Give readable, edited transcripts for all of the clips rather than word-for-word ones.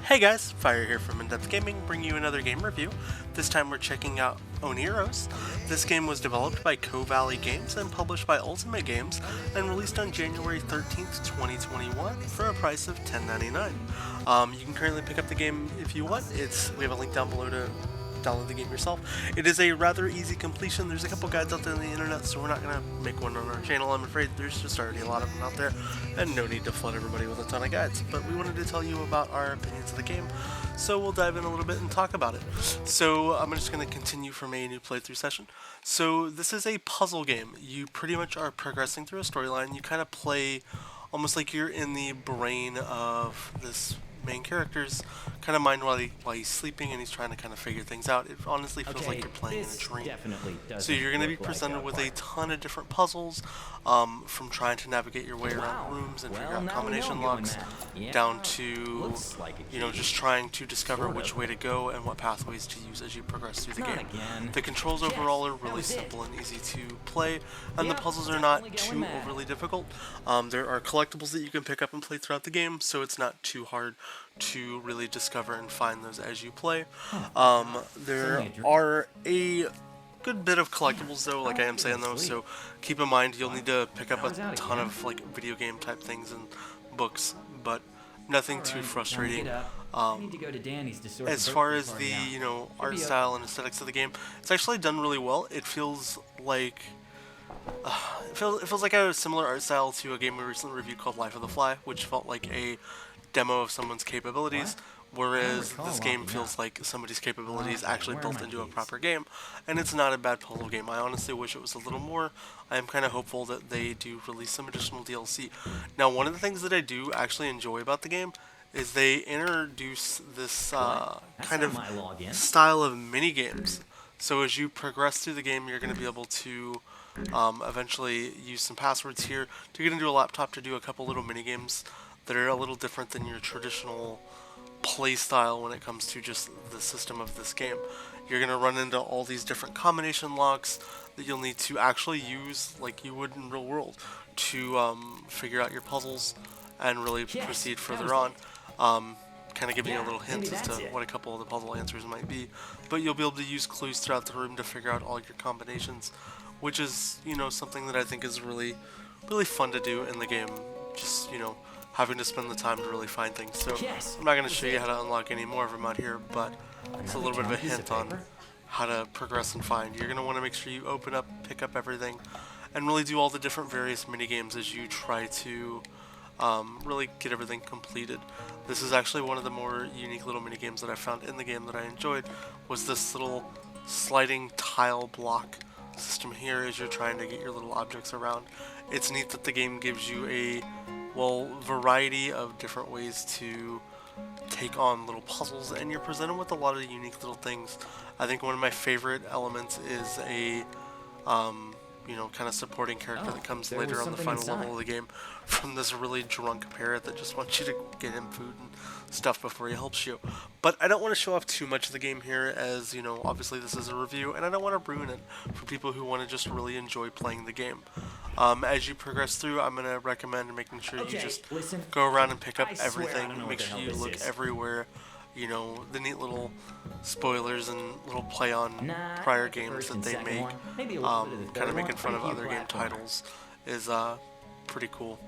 Hey guys, Fire here from InDepth Gaming, bringing you another game review. This time we're checking out Oneiros. This game was developed by Co-Valley Games and published by Ultimate Games and released on January 13th, 2021 for a price of $10.99. You can currently pick up the game if you want. We have a link down below to download the game yourself. It is a rather easy completion. There's a couple guides out there on the internet, so we're not going to make one on our channel, I'm afraid. There's just already a lot of them out there, and no need to flood everybody with a ton of guides. But we wanted to tell you about our opinions of the game, so we'll dive in a little bit and talk about it. So I'm just going to continue from a new playthrough session. So this is a puzzle game. You pretty much are progressing through a storyline. You kind of play almost like you're in the brain of this main character's kind of mind while he's sleeping and he's trying to kind of figure things out. It honestly feels like you're playing in a dream. So you're going to be presented with a ton of different puzzles, from trying to navigate your way around rooms and figure out combination locks, down to just trying to discover which way to go and what pathways to use as you progress through the game. The controls overall are really simple and easy to play, and the puzzles are not too overly difficult. There are collectibles that you can pick up and play throughout the game, so it's not too hard to really discover and find those as you play. There are a good bit of collectibles though, like I am saying though, so keep in mind you'll need to pick up a ton of like video game type things and books, but nothing too frustrating. As far as the art style and aesthetics of the game, it's actually done really well. It feels like it feels like a similar art style to a game we recently reviewed called Life of the Fly, which felt like a demo of someone's capabilities, whereas this game feels like somebody's capabilities actually built into a proper game, and it's not a bad puzzle game. I honestly wish it was a little more. I am kind of hopeful that they do release some additional DLC. Now, one of the things that I do actually enjoy about the game is they introduce this kind of style of mini games. So as you progress through the game, you're going to be able to eventually use some passwords here to get into a laptop to do a couple little mini games that are a little different than your traditional play style when it comes to just the system of this game. You're going to run into all these different combination locks that you'll need to actually use like you would in real world to figure out your puzzles and really proceed further on. Kind of giving you a little hint as to what a couple of the puzzle answers might be, but you'll be able to use clues throughout the room to figure out all your combinations, which is something that I think is really fun to do in the game. Just having to spend the time to really find things. So I'm not going to show you how to unlock any more of them out here, but it's a little bit of a hint on how to progress and find. You're going to want to make sure you open up, pick up everything, and really do all the different various mini games as you try to really get everything completed. This is actually one of the more unique little mini games that I found in the game that I enjoyed, was this little sliding tile block system here as you're trying to get your little objects around. It's neat that the game gives you a variety of different ways to take on little puzzles, and you're presented with a lot of unique little things. I think one of my favorite elements is a kind of supporting character that comes later on the final level of the game from this really drunk parrot that just wants you to get him food and stuff before he helps you. But I don't want to show off too much of the game here, as obviously this is a review, and I don't want to ruin it for people who want to just really enjoy playing the game. As you progress through, I'm going to recommend making sure you just go around and pick up everything. Make sure you look everywhere. The neat little spoilers and little play on prior games that they make, kind of making fun of other game titles, is pretty cool.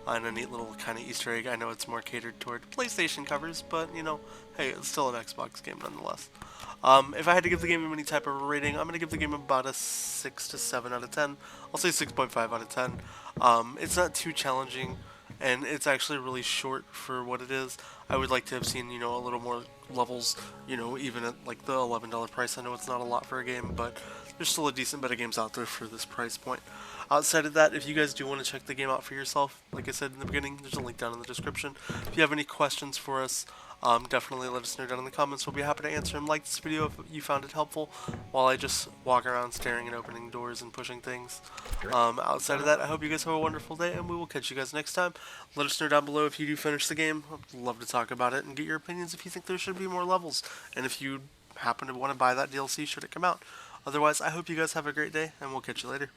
And a neat little kind of Easter egg. I know it's more catered toward PlayStation covers, but hey, it's still an Xbox game nonetheless. If I had to give the game any type of a rating, I'm going to give the game about a 6 to 7 out of 10. I'll say 6.5 out of 10. It's not too challenging, and it's actually really short for what it is. I would like to have seen, a little more levels, even at like the $11 price. I know it's not a lot for a game, but there's still a decent bit of games out there for this price point. Outside of that, if you guys do want to check the game out for yourself, like I said in the beginning, there's a link down in the description. If you have any questions for us, definitely let us know down in the comments. We'll be happy to answer them. Like this video if you found it helpful, while I just walk around staring and opening doors and pushing things. Outside of that, I hope you guys have a wonderful day, and we will catch you guys next time. Let us know down below if you do finish the game. I'd love to talk about it and get your opinions if you think there should be more levels, and if you happen to want to buy that DLC should it come out. Otherwise, I hope you guys have a great day, and we'll catch you later.